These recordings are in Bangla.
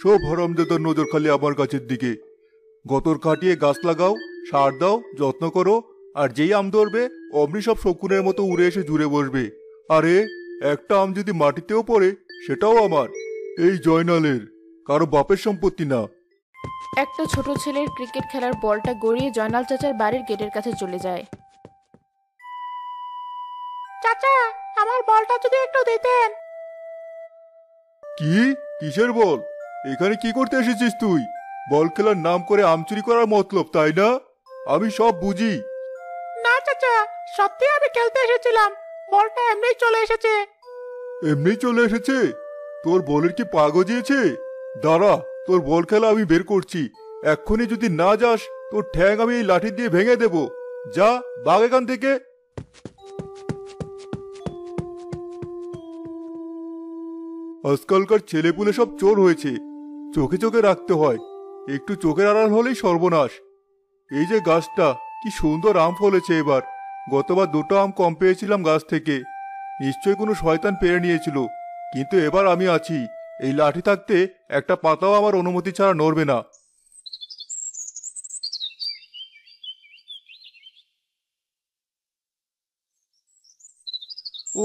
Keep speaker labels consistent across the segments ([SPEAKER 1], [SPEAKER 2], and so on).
[SPEAKER 1] সব হারামজাদার নজর খালি আমার গাছের দিকে। গতর কাটিয়ে গাছ লাগাও, সার দাও, যত্ন করো, আর যেই আম ধরবে অমনি সব শকুনের মতো উড়ে এসে জুড়ে বসবে। আরে একটা আম যদি মাটিতেও পড়ে সেটাও আমার, এই জয়নালের, কারো বাপের সম্পত্তি না।
[SPEAKER 2] একটা ছোট ছেলের ক্রিকেট খেলার বলটা গড়িয়ে জয়নাল চাচার বাড়ির গেটের কাছে চলে যায়। চাচা, আমার বলটা যদি একটু দিতেন।
[SPEAKER 1] কি? কিসের বল? এখানে কি করতে এসেছিস তুই? বল খেলার নাম করে আম চুরি করার মতলব, তাই না? আমি সব বুঝি।
[SPEAKER 2] না চাচা, সত্যি আমি খেলতে এসেছিলাম, বলটা এমনিই চলে এসেছে।
[SPEAKER 1] এমনি চলে এসেছে? তোর বলের কি পা গজিয়েছে? দাঁড়া, তোর বল খেলা আমি বের করছি। এক্ষুনি যদি না যাস তোর ঠ্যাং আমি এই লাঠি দিয়ে ভেঙে দেব। যা, ভাগ এখান থেকে। আজকালকার ছেলেপুলে সব চোর হয়েছে, চোখে চোখে রাখতে হয়, একটু চোখের আড়াল হলেই সর্বনাশ। এই যে গাছটা, কি সুন্দর আম ফলেছে এবার। গতবার দুটো আম কম পেয়েছিলাম গাছ থেকে, নিশ্চয় কোনো শয়তান পেরে নিয়েছিল। কিন্তু এবার আমি আছি, এই লাঠি থাকতে একটা পাতাও আমার অনুমতি ছাড়া নড়বে না।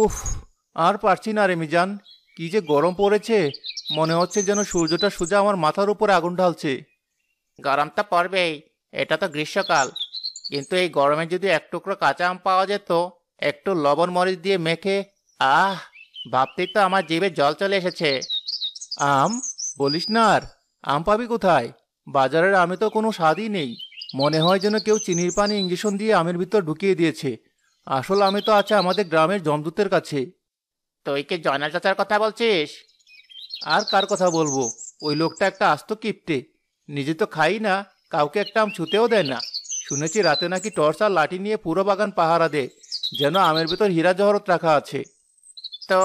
[SPEAKER 3] উফ, আর পারছি না রে মিজান। কি যে গরম পড়েছে, মনে হচ্ছে যেন সূর্যটা সোজা আমার মাথার উপরে আগুন ঢালছে। গরম তো পড়বেই, এটা তো গ্রীষ্মকাল। কিন্তু এই গরমে যদি এক টুকরো কাঁচা আম পাওয়া যেত, একটু লবণ মরিচ দিয়ে মেখে, আহ, ভাবতেই তো আমার জিভে জল চলে এসেছে। আম? বলিস না আর, আম পাবি কোথায়? বাজারের আমে তো কোনো স্বাদই নেই। মনে হয় যেন কেউ চিনির পানি ইঞ্জেকশন দিয়ে আমের ভিতর ঢুকিয়ে দিয়েছে। আসল আমি তো আছে আমাদের গ্রামের জমদূতের কাছে। তুই কি জয়নাল চাচার কথা বলছিস? আর কার কথা বলবো? ওই লোকটা একটা আস্ত কিপটে, নিজে তো খাই না, কাউকে একটা আম ছুতেও দেয় না। শুনেছি রাতে নাকি টর্চ আর লাঠি নিয়ে পুরো বাগান পাহারা দেয়, যেন আমের ভিতর হীরা জহরত রাখা আছে। তো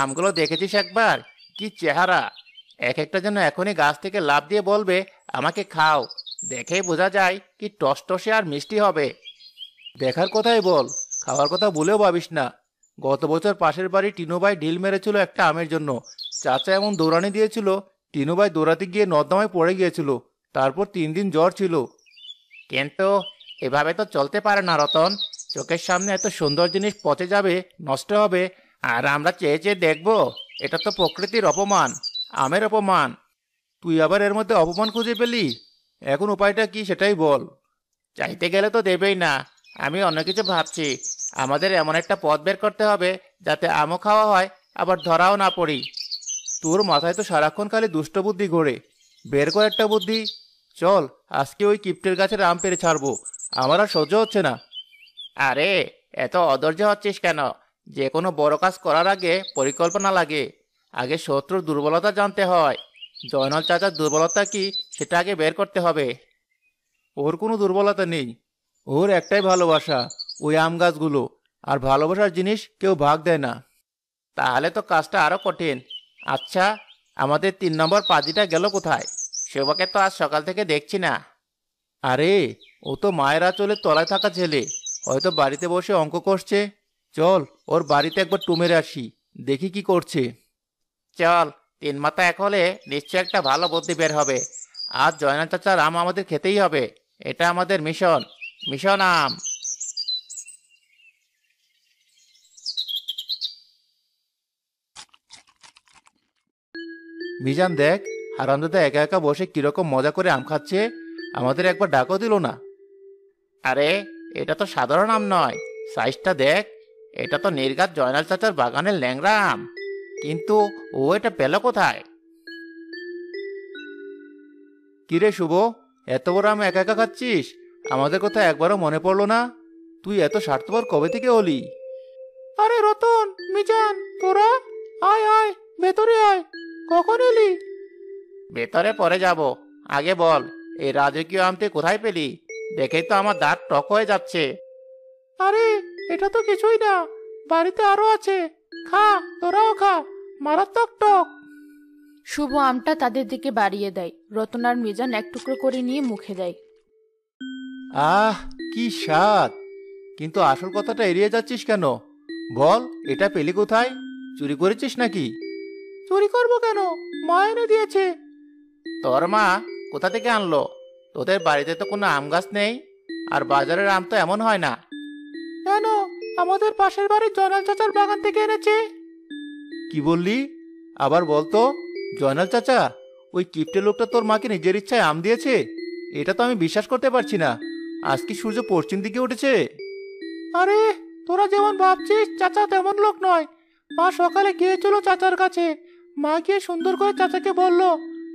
[SPEAKER 3] আমগুলো দেখেছিস একবার? কি চেহারা! এক একটা যেন এখনই গাছ থেকে লাফ দিয়ে বলবে আমাকে খাও। দেখেই বোঝা যায় কি টসটসে আর মিষ্টি হবে। দেখার কথাই বল, খাওয়ার কথা বলেও ভাবিস না। গত বছর পাশের বাড়ি টিনুভাই ঢিল মেরেছিল একটা আমের জন্য। চাচা এমন দৌড়ানি দিয়েছিল, টিনুভাই দৌড়াতে গিয়ে নর্দমায় পড়ে গিয়েছিল। তারপর 3 দিন জ্বর ছিল। কিন্তু এভাবে তো চলতে পারে না রতন। চোখের সামনে এত সুন্দর জিনিস পচে যাবে, নষ্ট হবে, আর আমরা চেয়ে চেয়ে দেখবো? এটা তো প্রকৃতির অপমান, আমের অপমান। তুই আবার এর মধ্যে অপমান খুঁজে পেলি? এখন উপায়টা কি সেটাই বল। চাইতে গেলে তো দেবেই না। আমি অন্য কিছু ভাবছি। আমাদের এমন একটা পথ বের করতে হবে যাতে আমও খাওয়া হয়, আবার ধরাও না পড়ি। তোর মাথায় তো সারাক্ষণ খালি দুষ্ট বুদ্ধি ঘোরে। বের কর একটা বুদ্ধি। চল, আজকে ওই কিপ্টের গাছের আম পেড়ে ছাড়বো। আমার আর সহ্য হচ্ছে না। আরে, এত অধৈর্য হচ্ছিস কেন? যে কোনো বড় কাজ করার আগে পরিকল্পনা লাগে। আগে শত্রুর দুর্বলতা জানতে হয়। জয়নাল চাচার দুর্বলতা কি সেটা আগে বের করতে হবে। ওর কোনো দুর্বলতা নেই, ওর একটাই ভালোবাসা, ওই আম গাছগুলো। আর ভালোবাসার জিনিস কেউ ভাগ দেয় না। তাহলে তো কাজটা আরো কঠিন। আচ্ছা, আমাদের 3 নম্বর পাজিটা গেল কোথায়? শোভাকে তো আজ সকাল থেকে দেখছি না। আরে, ও তো মায়ের আঁচলের তলায় থাকা ছেলে, হয়তো বাড়িতে বসে অঙ্ক কষছে। চল, ওর বাড়িতে একবার টুমেরে আসি, দেখি কি করছে। চল, 3 মাথা এক হলে নিশ্চয় একটা ভালো বুদ্ধি বের হবে। আজ জয়নাল চাচার আম আমাদের খেতেই হবে। এটা আমাদের মিশন, মিশন আম। মিজান দেখ, হারামজাদা একা একা বসে কিরকম মজা করে আম খাচ্ছে। আমাদের একবার ডাকও দিল না। আরে, এটা তো সাধারণ আম নয়, সাইজটা দেখ। এটা তো নির্ঘাত জয়নাল চাচার বাগানের ল্যাংড়া আম। কিন্তু ও এটা পেল কোথায়? কিরে শুভ, এত বড় আম একা একা খাচ্ছিস? আমাদের কথা একবারও মনে পড়লো না? তুই এত স্বার্থপর কবে থেকে হলি? আরে রতন, মিজান, তোরা আয় আয়, ভেতরে আয়। কখন এলি? ভেতরে পরে যাব, আগে বল, এই রাজকীয় আমটি কোথায় পেলি? দেখেই তো আমার দাঁত টক হয়ে যাচ্ছে। আরে, এটা তো কিছুই না, বাড়িতে আরো আছে। খা, তোরাও খা, মারাত্মক টক।
[SPEAKER 2] শুভ আমটা তাদের দিকে বাড়িয়ে দেয়। রতন আর মিজান এক টুকরো করে নিয়ে মুখে দেয়।
[SPEAKER 3] আহ, কি স্বাদ! কিন্তু আসল কথাটা এড়িয়ে যাচ্ছিস কেন? বল, এটা পেলি কোথায়? চুরি করেছিস নাকি? চুরি করবো কেন? মা এনে দিয়েছে। তোর মা কোথা থেকে আনলো? তোদের বাড়িতে তো কোনো আম গাছ নেই, আর বাজারের আম তো এমন হয় না। কেন, আমাদের পাশের বাড়ির জয়নাল চাচার বাগান থেকে এনেছে। কি বললি? আবার বলতো। জয়নাল চাচা, ওই কিপ্টে লোকটা তোর মাকে নিজের ইচ্ছায় আম দিয়েছে? এটা তো আমি বিশ্বাস করতে পারছি না। আজ কি সূর্য পশ্চিম দিকে উঠেছে? আরে, তোরা যেমন ভাবছিস চাচা তেমন লোক নয়। মা সকালে গিয়েছিল চাচার কাছে। মা গিয়ে সুন্দর করে চাচাকে বলল,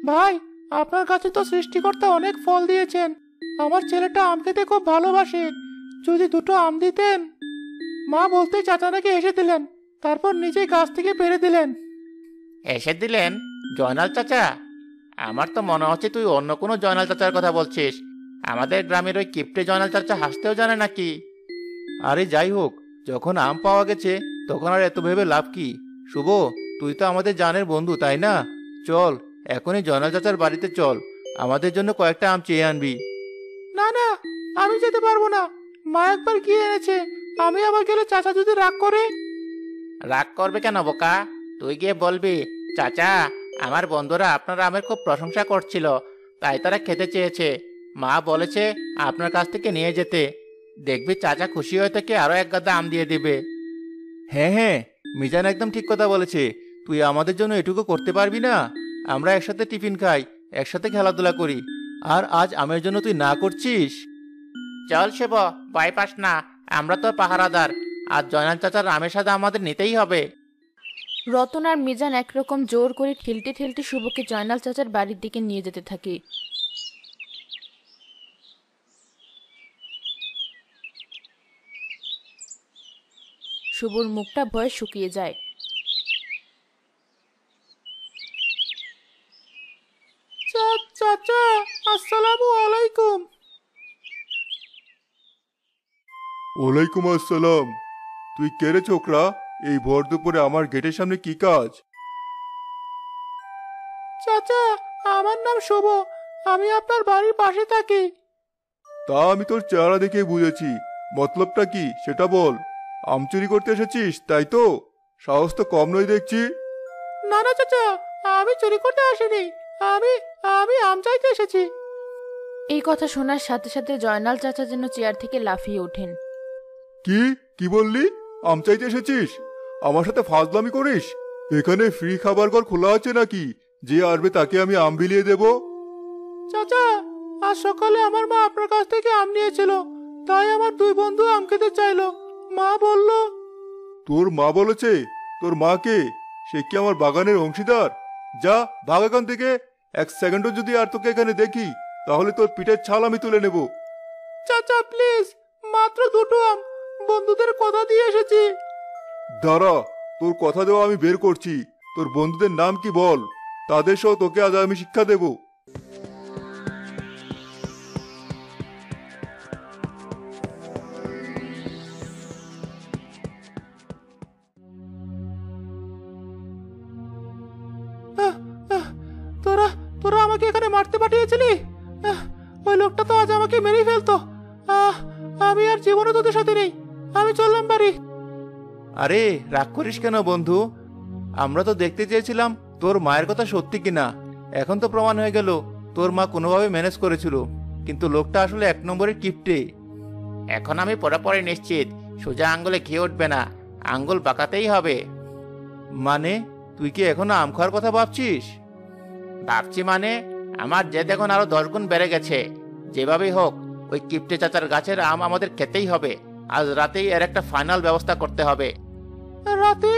[SPEAKER 3] ভাই, আপনার কাছে তো সৃষ্টিকর্তা অনেক ফল দিয়েছেন। আমার ছেলেটা আম খেতে খুব ভালোবাসে, যদি দুটো আম দিতেন। মা বলতেই চাচা নাকি এসে দিলেন, তারপর নিজেই গাছ থেকে পেরে দিলেন। এসে দিলেন? জয়নাল চাচা? আমার তো মনে হচ্ছে তুই অন্য কোনো জয়নাল চাচার কথা বলছিস। আমাদের গ্রামের ওই কিপ্টে জয়নাল চাচা হাসতেও জানে নাকি? আরে যাই হোক, যখন আম পাওয়া গেছে তখন আর এত ভেবে লাভ কি? শুভ, তুই তো আমাদের জানের বন্ধু, তাই না? চল, এখনই জয়নাল চাচার বাড়িতে চল, আমাদের জন্য কয়েকটা আম চেয়ে আনবি। না না, আমি যেতে পারবো না। মা একবার গিয়ে এনেছে, আমি আবার গেলে চাচা যদি রাগ করে। রাগ করবে কেন বোকা? তুই গিয়ে বলবি, চাচা, আমার বন্ধুরা আপনার আমের খুব প্রশংসা করছিল, তাই তারা খেতে চেয়েছে। মা বলেছে আপনার কাছ থেকে নিয়ে যেতে। দেখবি চাচা খুশি হয়ে থেকে আরো এক গাদা আম দিয়ে দিবে। হ্যাঁ হ্যাঁ, মিজান একদম ঠিক কথা বলেছে। তুই আমাদের জন্য এটুকু করতে পারবি না? আমরা একসাথে টিফিন খাই, একসাথে খেলাধুলা করি, আর আজ আমের জন্য তুই না করছিস? চল শিব, ভয় পাস না, আমরা তোর পাহারাদার। আর জয়নাল চাচার আমের সাথে আমাদের নিতেই হবে।
[SPEAKER 2] রতন আর মিজান একরকম জোর করে ঠেলতে ঠেলতে শুভকে জয়নাল চাচার বাড়ির দিকে নিয়ে যেতে থাকে। শুভর মুখটা ভয়ে শুকিয়ে যায়।
[SPEAKER 3] চাচা, আসসালামু আলাইকুম।
[SPEAKER 1] ওয়ালাইকুম আসসালাম। তুই কে রে ছোকরা? এই ভর দুপুরে আমার গেটের সামনে কি কাজ?
[SPEAKER 3] চাচা, আমার নাম শুভ, আমি আপনার বাড়ির পাশে থাকি।
[SPEAKER 1] তা আমি তোর চেহারা দেখে বুঝেছি, মতলবটা কি সেটা বল। আম চুরি করতে এসেছিস তাই তো? সাহস তো কম নয় দেখছি।
[SPEAKER 3] না না চাচা, আমি চুরি করতে আসিনি। আমি আমি আম চাইতে এসেছি।
[SPEAKER 2] এই কথা শোনার সাথে সাথে জয়নাল চাচা যেন চেয়ার থেকে লাফিয়ে ওঠেন।
[SPEAKER 1] কি কি বললি? আম চাইতে এসেছিস? আমার সাথে ফাজলামি করিস? এখানে ফ্রি খাবার ঘর খোলা আছে নাকি? যে আসবে তাকে আমি আম বিলিয়ে দেব?
[SPEAKER 3] চাচা, আজ সকালে আমার মা আপনার কাছ থেকে আম নিয়েছিল, তাই আমার দুই বন্ধু আম খেতে চাইলো। মা বলল।
[SPEAKER 1] তোর মা বলেছে? তোর মা কে? সে কি আমার বাগানের অংশীদার? যা, ভাগ এখান থেকে। এক সেকেন্ডও যদি আর তোকে এখানে দেখি তাহলে তোর পিঠের ছাল আমি তুলে নেব।
[SPEAKER 3] চাচা প্লিজ, মাত্র দুটো আম, বন্ধুদের কথা দিয়ে এসেছি।
[SPEAKER 1] দাঁড়া, তোর কথা দেওয়া আমি বের করছি। তোর বন্ধুদের নাম কি বল, তাদের সহ তোকে আজ আমি শিক্ষা দেব।
[SPEAKER 3] আহ, আহ, তোরা তোরা আমাকে এখানে মারতে পাঠিয়েছিলি? ওই লোকটা তো আজ আমাকে মেরেই ফেলতো। আমি আর জীবনে তোদের সাথে নেই, আমি চললাম বাড়ি। আরে রাগ করিস কেন বন্ধু? আমরা তো দেখতে চেয়েছিলাম তোর মায়ের কথা সত্যি কিনা। এখন তো প্রমাণ হয়ে গেল তোর মা কোনোভাবে ম্যানেজ করেছিল, কিন্তু লোকটা আসলে এক নম্বরের কিপ্টে। এখন আমি পুরোপুরি নিশ্চিত সোজা আঙ্গুলে ঘি উঠবে না, আঙ্গুল বাঁকাতেই হবে। মানে তুই কি এখনো আম খাওয়ার কথা ভাবছিস? ভাবছি মানে, আমার জেদ এখন আরো 10 গুণ বেড়ে গেছে। যেভাবেই হোক ওই কিপ্টে চাচার গাছের আম আমাদের খেতেই হবে। আজ রাতেই এর একটা ফাইনাল ব্যবস্থা করতে হবে। রাতে?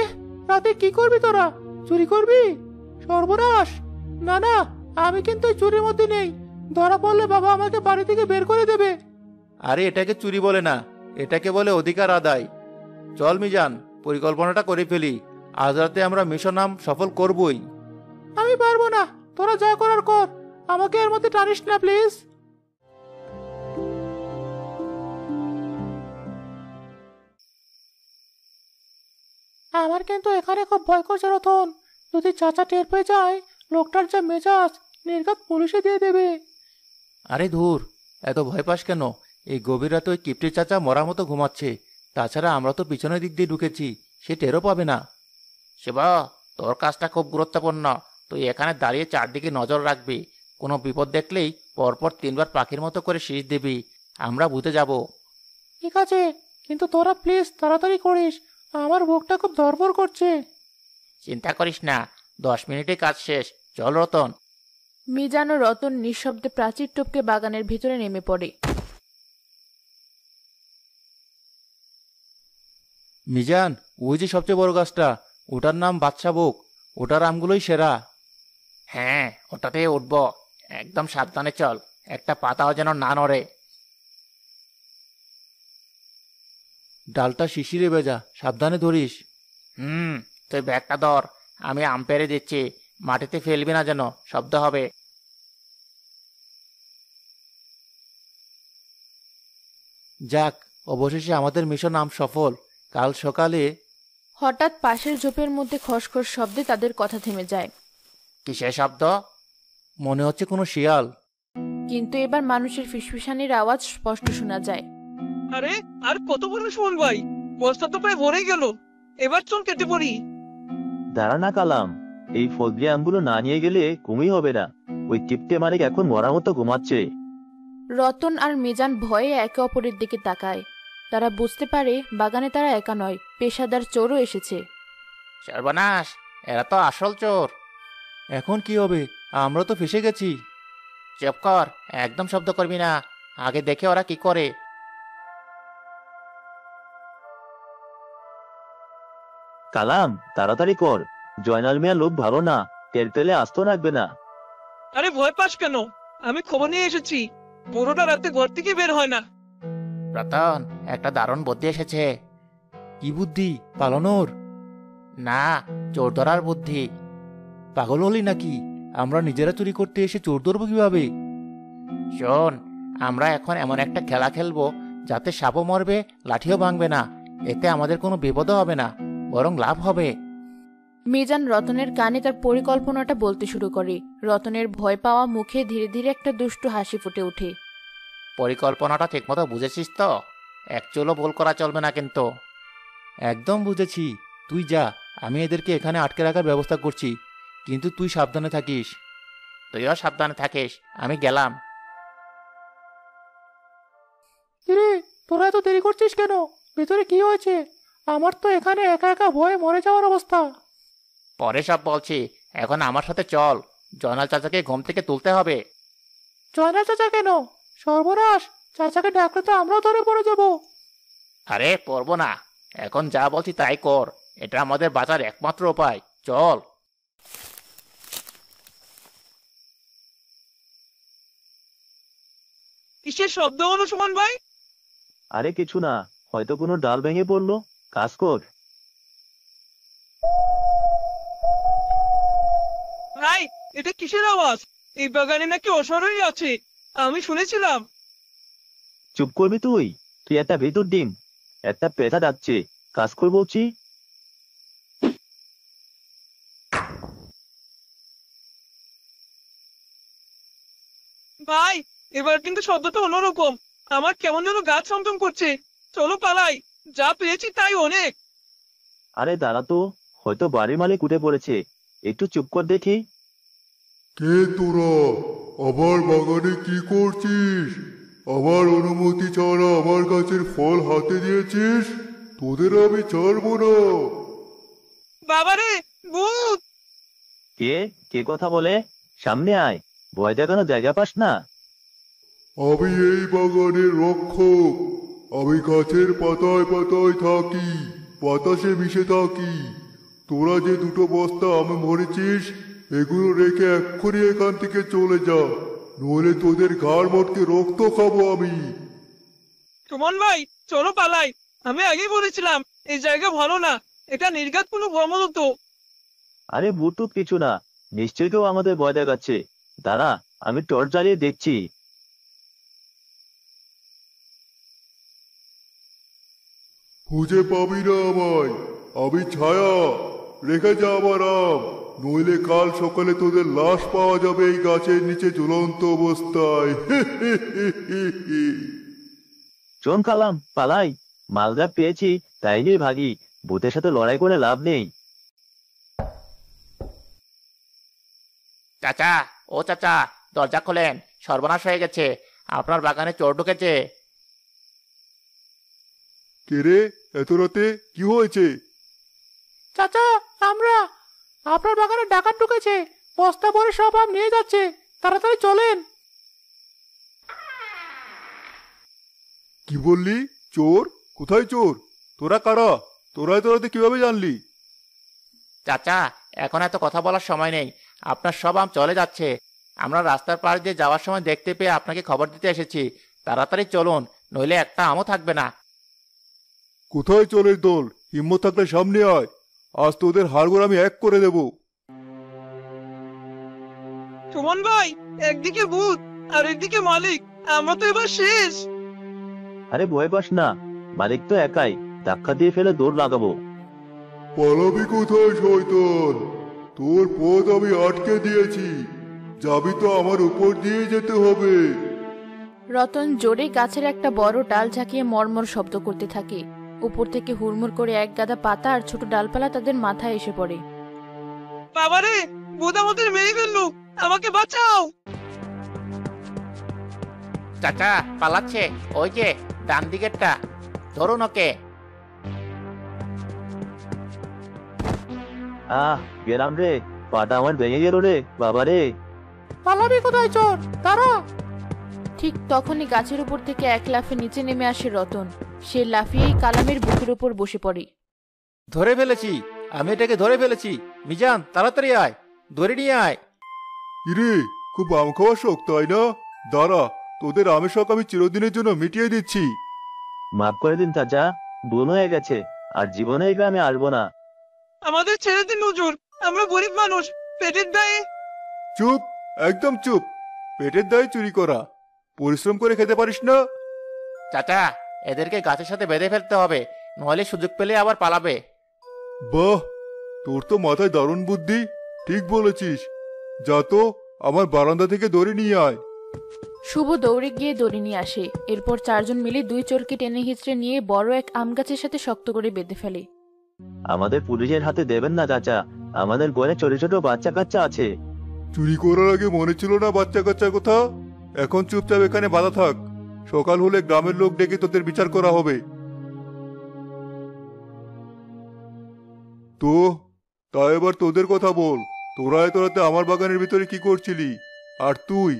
[SPEAKER 3] রাতে কি করবি তোরা? চুরি করবি? সর্বনাশ! না না, আমি কিন্তু এই চুরির মধ্যে নেই। ধরা পড়লে বাবা আমাকে বাড়ি থেকে বের করে দেবে। আরে এটাকে চুরি বলে না, এটাকে বলে অধিকার আদায়। চল মিজান, পরিকল্পনাটা করে ফেলি। আজ রাতে আমরা মিশন আম সফল করবই। আমি পারবো না, তোরা যা করার কর, আমাকে এর মধ্যে টানিস না প্লিজ। আমার কিন্তু এখানে খুব ভয় করছে রতন। যদি চাচা টের পেয়ে যায়, লোকটার যা মেজাজ, নির্ঘাত পুলিশে দিয়ে দেবে। আরে ধুর, এত ভয় পাস কেন? এই গভীর রাতে ওই কিপ্টে চাচা মরার মতো ঘুমাচ্ছে। তাছাড়া আমরা তো পিছনের দিক দিয়ে ঢুকেছি, সে টেরও পাবে না। শিবা, তোর কাজটা খুব গুরুত্বপূর্ণ। তুই এখানে দাঁড়িয়ে চারদিকে নজর রাখবি। কোনো বিপদ দেখলেই পরপর 3বার পাখির মতো করে শীষ দিবি, আমরা ভূতে যাব। ঠিক আছে, কিন্তু তোরা প্লিজ তাড়াতাড়ি করিস, আমার বুকটা খুব ধড়ফড় করছে। চিন্তা করিস না, 10 মিনিটে কাজ শেষ। চল রতন।
[SPEAKER 2] মিজান ও রতন নিঃশব্দে প্রাচীর টপকে বাগানের ভিতরে নেমে পড়ে।
[SPEAKER 3] মিজান, ওই যে সবচেয়ে বড় গাছটা, ওটার নাম বাদশাভোগ। ওটার আমগুলোই সেরা। হ্যাঁ, ওটাতে উঠব। একদম সাবধানে চল, একটা পাতাও যেন না নড়ে। ডালটা শিশিরে ভেজা, সাবধানে ধরিস। তুই ব্যাগটা ধর, আমি আম পেড়ে দিচ্ছি। মাটিতে ফেলবি না যেন, শব্দ হবে। যাক, অবশেষে আমাদের মিশন আম সফল। কাল সকালে।
[SPEAKER 2] হঠাৎ পাশের ঝোপের মধ্যে খসখস শব্দে তাদের কথা থেমে যায়।
[SPEAKER 3] কিসের শব্দ? মনে হচ্ছে কোনো শিয়াল।
[SPEAKER 2] কিন্তু এবার মানুষের ফিসফিসানির আওয়াজ স্পষ্ট শোনা যায়।
[SPEAKER 4] আরে, আর কত বড় সুমন ভাই, বস্তা তো প্রায় ভরে গেল। এবার চল কেটে পড়ি।
[SPEAKER 5] দাঁড়া না কালাম, এই ফজলি আমগুলো না নিয়ে গেলে ঘুমই হবে না। ওই কিপ্টে মালিক এখন মরার মতো ঘুমাচ্ছে।
[SPEAKER 2] রতন আর মিজান ভয়ে একে অপরের দিকে তাকায়। তারা বুঝতে পারে বাগানে তারা একা নয়, পেশাদার চোরও এসেছে।
[SPEAKER 3] সর্বনাশ, এরা তো আসল চোর। এখন কি হবে? আমরা তো ফেসে গেছি। চুপ কর, একদম শব্দ করবি না। আগে দেখে ওরা কি করে।
[SPEAKER 5] কালাম, তাড়াতাড়ি কর, জয়নাল মিয়া লোক ভালো না, তেল তেলে আস্ত রাখবে না।
[SPEAKER 4] আরে ভয় পাস কেন? আমি খবর নিয়ে এসেছি, পুরোটা রাতে ঘর থেকে বের হয় না।
[SPEAKER 3] রতন, একটা দারুণ বুদ্ধি এসেছে। কি বুদ্ধি? পালানোর? না, চোর ধরার বুদ্ধি। পাগল হলি নাকি? আমরা নিজেরা চুরি করতে এসে চোর ধরবো কিভাবে? শোন, আমরা এখন এমন একটা খেলা খেলবো যাতে সাপও মরবে, লাঠিও ভাঙবে না। এতে আমাদের কোনো বিপদও হবে না, বরং লাভ হবে।
[SPEAKER 2] মিজান রতনের কানে তার পরিকল্পনাটা বলতে শুরু করে। রতনের ভয় পাওয়া মুখে ধীরে ধীরে একটা দুষ্টু হাসি ফুটে ওঠে।
[SPEAKER 3] পরিকল্পনাটা ঠিকমতো বুঝেছিস তো? এক চুলও ভুল করা চলবে না কিন্তু। একদম বুঝেছি। তুই যা, আমি এদেরকে এখানে আটকে রাখার ব্যবস্থা করছি। কিন্তু তুই সাবধানে থাকিস। তুইও সাবধানে থাকিস। আমি গেলাম। রে, তোরা এত দেরি করছিস কেন? ভেতরে কি হয়েছে? আমার তো এখানে একা একা ভয়ে মরে যাওয়ার অবস্থা। পরে সব বলছি, এখন আমার সাথে চল। জয়নাল চাচাকে ঘুম থেকে তুলতে হবে। জয়নাল চাচা কেন? সর্বনাশ, চাচাকে ডাকলে তো আমরাও ধরে পড়ে যাব। আরে পড়বো না, এখন যা বলছি তাই কর। এটা আমাদের বাঁচার একমাত্র উপায়। চল।
[SPEAKER 4] কিসের শব্দ হলো সুমন ভাই?
[SPEAKER 5] আরে কিছু না, হয়তো কোনো ডাল ভেঙে পড়লো। কাজ কর।
[SPEAKER 4] ভাই, এটা কিসের আওয়াজ? এই বাগানে নাকি অশরীরী আছে, আমি শুনেছিলাম।
[SPEAKER 5] চুপ করবি তুই? তুই একটা ভিতর ডিম, একটা পেঁচা যাচ্ছে। কাজ কর বলছি।
[SPEAKER 4] ভাই, এবার কিন্তু শব্দটা অন্যরকম। আমার কেমন যেন গা ছমছম করছে। চলো পালাই, যা পেয়েছি তাই অনেক।
[SPEAKER 5] আরে দাঁড়া তো, হয়তো বাড়ির মালিক উঠে পড়েছে। একটু চুপ কর দেখি।
[SPEAKER 1] কে তোরা? আমার বাগানে কি করছিস? আমার অনুমতি ছাড়া আমার গাছের ফল হাতে দিয়েছিস? তোদের আমি ছাড়বো না।
[SPEAKER 4] বাবারে, ভূত!
[SPEAKER 5] কে কে কথা বলে? সামনে আয়, ভয় দেখানো জায়গা পাস না।
[SPEAKER 1] আমি এই বাগানের রক্ষক। আমি গাছের পাতায় পাতায় থাকি, বাতাসে মিশে থাকি। তোরা যে দুটো বস্তা আমি ভরেছিস, এগুলো রেখে এক্ষুনি এখান থেকে চলে যা, নইলে তোদের ঘাড় মটকে রক্ত খাবো আমি।
[SPEAKER 4] সুমন ভাই, চলো পালাই। আমি আগেই বলেছিলাম এই জায়গা ভালো না, এটা নির্ঘাত কোনো ব্রহ্মদত্ত।
[SPEAKER 5] আরে বুটুক কিছু না, নিশ্চয়ই কেউ আমাদের ভয় দেখাচ্ছে। দাঁড়া, আমি টর্চ জ্বালিয়ে দেখছি।
[SPEAKER 1] খুঁজে পাবি না আমায়, আমি ছায়া। রেখে যা আমার আম, নইলে কাল সকালে তোদের লাশ পাওয়া যাবে এই গাছের নিচে ঝুলন্ত অবস্থায়।
[SPEAKER 5] চল কালাম, পালাই। মালদা পেয়েছি, তাই নিয়ে ভাগি। ভূতের সাথে লড়াই করে লাভ নেই।
[SPEAKER 3] চাচা, ও চাচা, দরজা খোলেন, সর্বনাশ হয়ে গেছে, আপনার বাগানে চোর ঢুকেছে।
[SPEAKER 1] কে রে, এত রাতে কি হয়েছে?
[SPEAKER 3] চাচা, আমরা আপনার বাগানে ডাকাত ঢুকেছে, বস্তা ভরে সব আম নিয়ে যাচ্ছে, তাড়াতাড়ি চলেন।
[SPEAKER 1] কি বললি? চোর? কোথায় চোর? তোরা কারা? তোরা এত রাতে কিভাবে জানলি?
[SPEAKER 3] চাচা, এখন এত কথা বলার সময় নেই, আপনার সব আম চলে যাচ্ছে। আমরা রাস্তার পাশ দিয়ে যাওয়ার সময় দেখতে পেয়ে আপনাকে খবর দিতে এসেছি, তাড়াতাড়ি চলুন, নইলে একটা আমও থাকবে না।
[SPEAKER 1] কোথায় চোরের দল? হিম্মত থাকলে সামনে আয়, আজ তোদের হাড়গোড় আমি এক করে দেব।
[SPEAKER 4] সুমন ভাই, একদিকে ভূত আর একদিকে মালিক, আমরা তো এবার শেষ।
[SPEAKER 5] আরে ভয় পাস না, মালিক তো একাই, ধাক্কা দিয়ে ফেলে দৌড় লাগাবো।
[SPEAKER 1] পালাবি কোথায় শয়তান? তোর পথ আমি আটকে দিয়েছি, যাবি তো আমার উপর দিয়ে যেতে হবে।
[SPEAKER 2] রতন জোরে গাছের একটা বড় ডাল ঝাঁকিয়ে মর্মর শব্দ করতে থাকে। উপর থেকে হুড়মুড় করে এক গাদা পাতা আর ছোট ডালপালা তাদের মাথায় এসে পড়ে।
[SPEAKER 4] বাবারে, ভূত আমাদের মেরে ফেললো, আমাকে বাঁচাও।
[SPEAKER 3] চাচা পালাচ্ছে, ওই যে ডান দিকেরটা, ধরুন ওকে।
[SPEAKER 5] গেলাম রে, পাটা আমার ভেঙে গেল রে, বাবা রে।
[SPEAKER 3] পালাবি কোথায় চোর, তারা?
[SPEAKER 2] ঠিক তখনই গাছের উপর থেকে এক লাফে নিচে নেমে আসে রতন। সে লাফিয়েই কালামের বুকের উপর বসে পড়ে।
[SPEAKER 3] ধরে ফেলেছি, আমি এটাকে ধরে ফেলেছি। মিজান, তাড়াতাড়ি আয়, ধরে নিয়ে আয়।
[SPEAKER 1] ইরে, খুব আম খাওয়ার শখ তাই না? দাঁড়া, তোদের আমের শখ আমি চিরদিনের জন্য মিটিয়ে দিচ্ছি।
[SPEAKER 5] মাফ করে দিন চাচা, ভুল হয়ে গেছে, আর জীবনে এই গ্রামে আসবো না।
[SPEAKER 4] আমাদের ছেড়ে দিন হুজুর, আমরা গরিব মানুষ, পেটের দায়ে।
[SPEAKER 1] চুপ, একদম চুপ। পেটের দায়ে চুরি করা, পরিশ্রম করে খেতে পারিস না?
[SPEAKER 3] চাচা, এদেরকে গাছের সাথে বেঁধে ফেলতে হবে, নইলে সুযোগ পেলে আবার পালাবে।
[SPEAKER 1] বাহ, তোর তো মাথায় দারুণ বুদ্ধি, ঠিক বলেছিস। যা তো, আমার বারান্দা থেকে দড়ি নিয়ে আয়।
[SPEAKER 2] শুভ দৌড়ে গিয়ে দড়ি নিয়ে আসে। এরপর চারজন মিলে দুই চোরকে টেনে হিঁচড়ে নিয়ে বড় এক আম গাছের সাথে শক্ত করে বেঁধে ফেলে।
[SPEAKER 5] আমাদের পুলিশের হাতে দেবেন না চাচা, আমাদের ঘরে ছোট ছোট বাচ্চা কাচ্চা আছে।
[SPEAKER 1] চুরি করার আগে মনে ছিল না বাচ্চা কাচ্চার কথা? এখন চুপচাপ এখানে বাধা থাক, সকাল হলে গ্রামের লোক ডেকে তোদের বিচার করা হবে। তো তা এবার তোদের কথা বল, তোরা এত রাতে আমার বাগানের ভিতরে কি করছিলি? আর তুই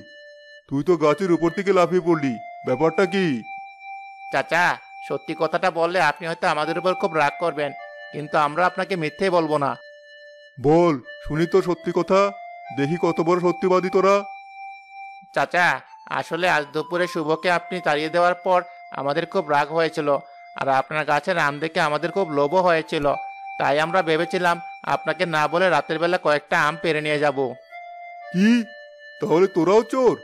[SPEAKER 1] তুই তো গাছের উপর থেকে লাফিয়ে পড়লি, ব্যাপারটা কি?
[SPEAKER 3] চাচা, সত্যি কথাটা বললে আপনি হয়তো আমাদের উপর খুব রাগ করবেন, কিন্তু আমরা আপনাকে মিথ্যে বলবো না।
[SPEAKER 1] বল শুনি তো সত্যি কথা, দেখি কত বড় সত্যিবাদী তোরা।
[SPEAKER 3] চাচা, আসলে আজ দুপুরে শুভকে আপনি তাড়িয়ে দেওয়ার পর আমাদের খুব রাগ হয়েছিল, আর আপনার গাছের আম দেখে আমাদের খুব লোভও হয়েছিল। তাই আমরা ভেবেছিলাম আপনাকে না বলে রাতের বেলা কয়েকটা আম পেড়ে নিয়ে যাব।
[SPEAKER 1] কি? তাহলে তোরাও চোর?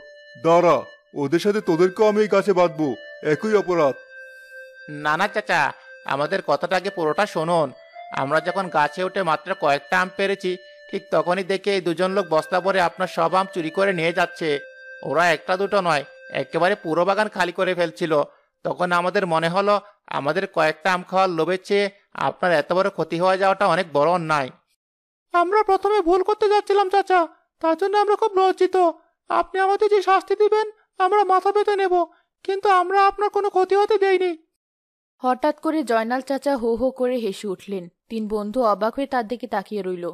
[SPEAKER 1] দাঁড়া, ওদের সাথে তোদেরকেও আমি এই গাছে বাঁধবো, একই অপরাধ।
[SPEAKER 3] না না চাচা, আমাদের কথাটা আগে পুরোটা শুনুন। আমরা যখন গাছে উঠে মাত্র কয়েকটা আম পেরেছি, ঠিক তখনই দেখে এই দুজন লোক বস্তা ভরে আপনার সব আম চুরি করে নিয়ে যাচ্ছে। ওরা একটা দুটো নয়, একেবারে পুরো বাগান খালি করে ফেলছিল। তখন আমাদের মনে হলো আমাদের কয়েকটা আম খাওয়ার লোভের চেয়ে আপনার এত বড় ক্ষতি হয়ে যাওয়াটা অনেক বড় অন্যায়। আমরা প্রথমে ভুল করতে যাচ্ছিলাম চাচা, তার জন্য আমরা খুব লজ্জিত। আপনি আমাদের যে শাস্তি দিবেন আমরা মাথা পেতে নেব, কিন্তু আমরা আপনার কোনো ক্ষতি হতে দেইনি।
[SPEAKER 2] হঠাৎ করে জয়নাল চাচা হো হো করে হেসে উঠলেন। তিন বন্ধু অবাক হয়ে তার দিকে তাকিয়ে রইল।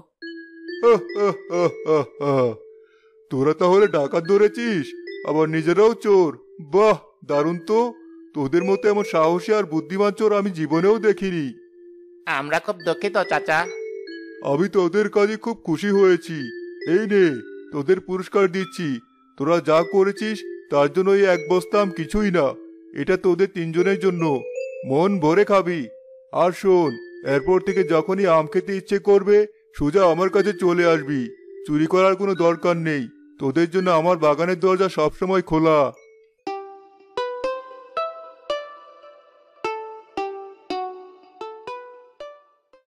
[SPEAKER 1] তোরা তাহলে ডাকাত ধরেছিস, আবার নিজেরাও চোর? বাহ, দারুণ তো। তোদের মতো এমন সাহসী আর বুদ্ধিমান চোর আমি জীবনেও দেখিনি।
[SPEAKER 3] আমরা খুব দুঃখিত চাচা।
[SPEAKER 1] আমি তোদের কাজে খুব খুশি হয়েছি। এই নে, তোদের পুরস্কার দিচ্ছি। তোরা যা করেছিস তার জন্য এই এক বস্তা আম কিছুই না, এটা তোদের তিনজনের জন্য। মন ভরে খাবি। আর শোন, এরপর থেকে যখনই আম খেতে ইচ্ছে করবে সোজা আমার কাছে চলে আসবি, চুরি করার কোনো দরকার নেই। তোদের জন্য আমার বাগানের দরজা সবসময় খোলা।